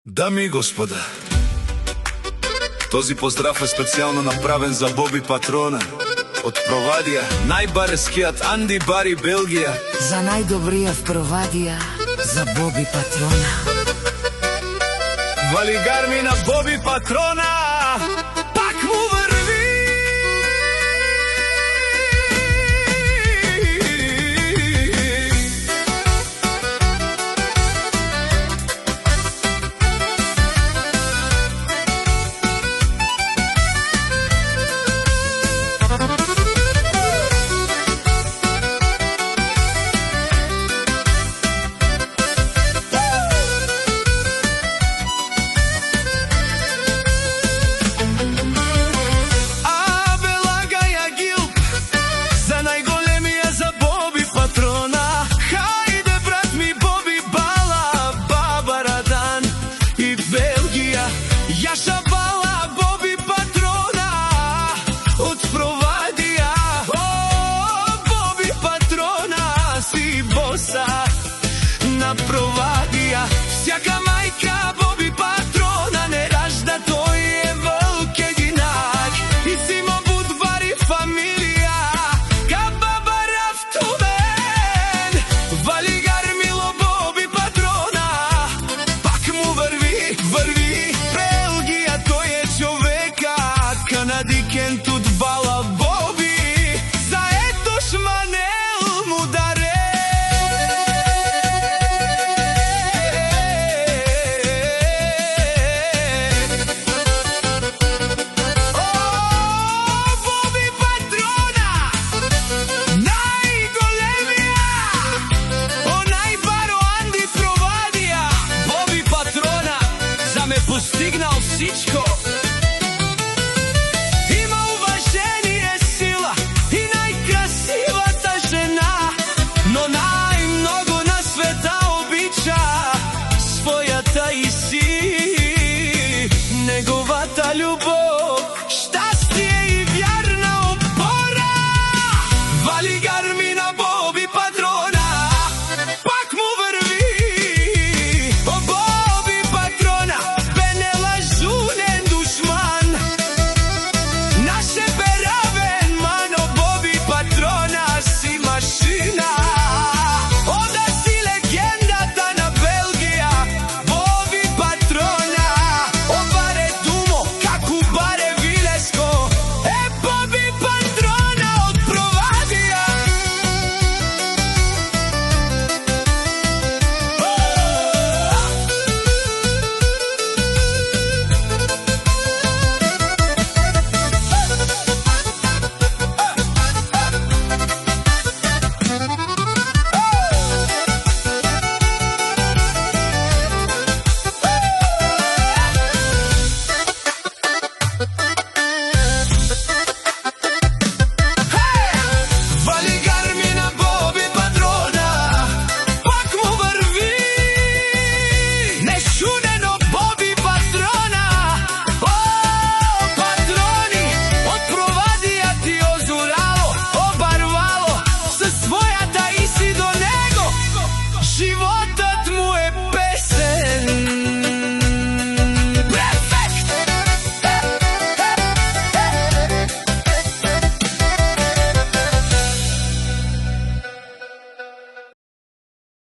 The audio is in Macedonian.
Дами и господа, този поздрав е специјално направен за Боби Патрона од Провадија, најбарскиот Анди Бари Белгија. За најдобриот Провадија, за Боби Патрона. Валигарми на Боби Патрона, пак му врви. Јаша бала Боби Патрона од Провадија. О, Боби Патрона, си боса на Провадија. Всяка мајка Боби Патрона не ражда, тој е вълк единак. И симо будвари фамилија, ка баба Рафтумен. Валигар мило Боби Патрона, пак му врви, врви. Канадикен тут бала Боби, заедно шманел му даре. О, Боби Патрона, најголемија, о најбаро Анди Провадија. Боби Патрона, за ме постигнал всичко.